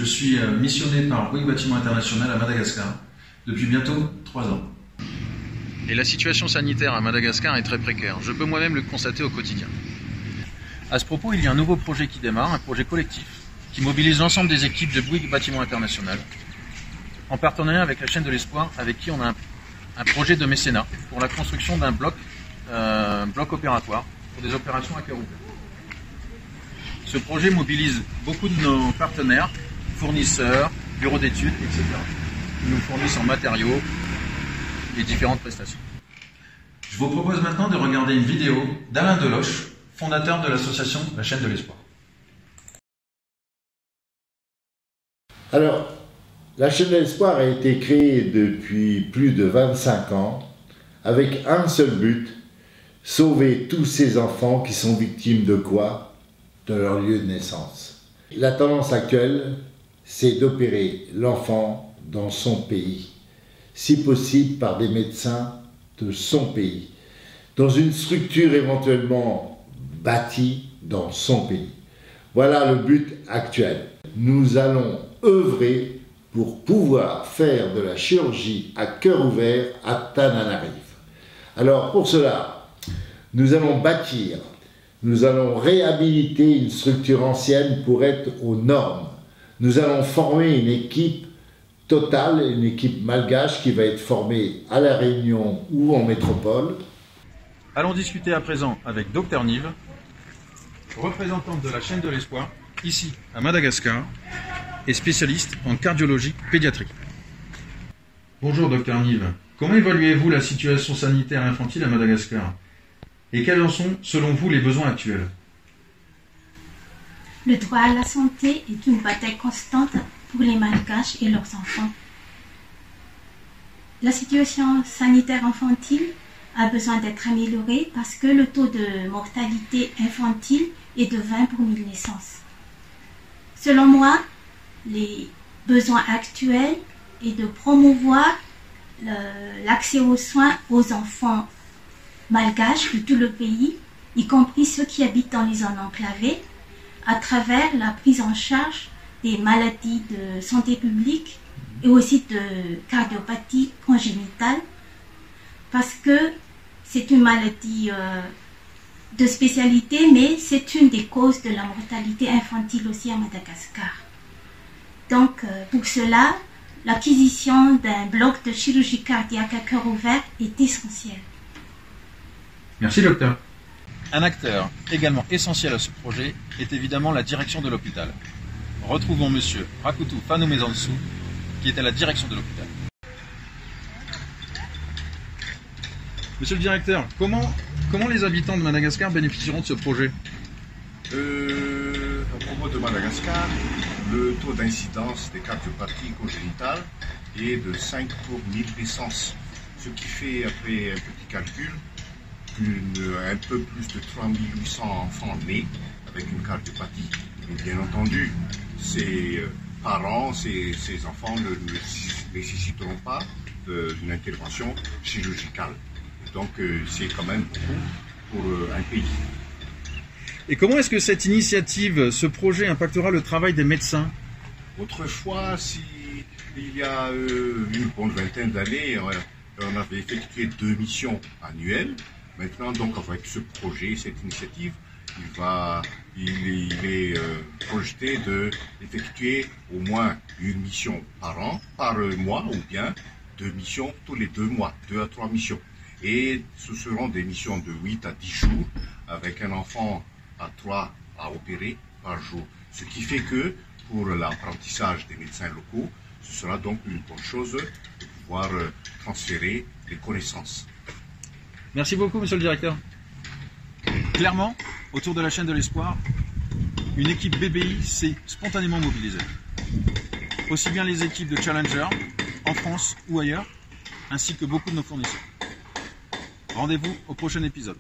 Je suis missionné par Bouygues Bâtiment International à Madagascar depuis bientôt 3 ans. Et la situation sanitaire à Madagascar est très précaire. Je peux moi-même le constater au quotidien. À ce propos, il y a un nouveau projet qui démarre, un projet collectif, qui mobilise l'ensemble des équipes de Bouygues Bâtiment International, en partenariat avec la chaîne de l'Espoir, avec qui on a un projet de mécénat pour la construction d'un bloc opératoire pour des opérations à cœur ouvert. Ce projet mobilise beaucoup de nos partenaires, fournisseurs, bureaux d'études, etc. qui nous fournissent en matériaux et différentes prestations. Je vous propose maintenant de regarder une vidéo d'Alain Deloche, fondateur de l'association La Chaîne de l'Espoir. Alors, la Chaîne de l'Espoir a été créée depuis plus de 25 ans avec un seul but, sauver tous ces enfants qui sont victimes de quoi? De leur lieu de naissance. La tendance actuelle, c'est d'opérer l'enfant dans son pays, si possible par des médecins de son pays, dans une structure éventuellement bâtie dans son pays. Voilà le but actuel. Nous allons œuvrer pour pouvoir faire de la chirurgie à cœur ouvert à Tananarive. Alors pour cela, nous allons bâtir, nous allons réhabiliter une structure ancienne pour être aux normes. Nous allons former une équipe totale, une équipe malgache qui va être formée à La Réunion ou en métropole. Allons discuter à présent avec Dr Nive, représentante de la Chaîne de l'Espoir, ici à Madagascar, et spécialiste en cardiologie pédiatrique. Bonjour Dr Nive, comment évaluez-vous la situation sanitaire infantile à Madagascar? Et quels en sont, selon vous, les besoins actuels? Le droit à la santé est une bataille constante pour les Malgaches et leurs enfants. La situation sanitaire infantile a besoin d'être améliorée parce que le taux de mortalité infantile est de 20 pour 1000 naissances. Selon moi, les besoins actuels est de promouvoir l'accès aux soins aux enfants malgaches de tout le pays, y compris ceux qui habitent dans les zones enclavées, à travers la prise en charge des maladies de santé publique et aussi de cardiopathie congénitale, parce que c'est une maladie de spécialité, mais c'est une des causes de la mortalité infantile aussi à Madagascar. Donc, pour cela, l'acquisition d'un bloc de chirurgie cardiaque à cœur ouvert est essentielle. Merci docteur. Un acteur également essentiel à ce projet est évidemment la direction de l'hôpital. Retrouvons monsieur Rakutu Fanomezansu, qui est à la direction de l'hôpital. Monsieur le directeur, comment les habitants de Madagascar bénéficieront de ce projet? À propos de Madagascar, le taux d'incidence des cardiopathies congénitales est de 5 pour 1000 naissances, ce qui fait, après un petit calcul, un peu plus de 3800 enfants nés avec une cardiopathie. Et bien entendu, ces parents, ces enfants ne nécessiteront pas d'une intervention chirurgicale. Donc c'est quand même beaucoup pour un pays. Et comment est-ce que cette initiative, ce projet impactera le travail des médecins? Autrefois, il y a une bonne vingtaine d'années, on avait effectué 2 missions annuelles. Maintenant, donc, avec ce projet, cette initiative, il est projeté d'effectuer au moins une mission par an, par mois, ou bien 2 missions tous les 2 mois, 2 à 3 missions. Et ce seront des missions de 8 à 10 jours, avec un enfant à 3 à opérer par jour. Ce qui fait que, pour l'apprentissage des médecins locaux, ce sera donc une bonne chose de pouvoir transférer les connaissances. Merci beaucoup, monsieur le directeur. Clairement, autour de la Chaîne de l'Espoir, une équipe BBI s'est spontanément mobilisée. Aussi bien les équipes de Challenger, en France ou ailleurs, ainsi que beaucoup de nos fournisseurs. Rendez-vous au prochain épisode.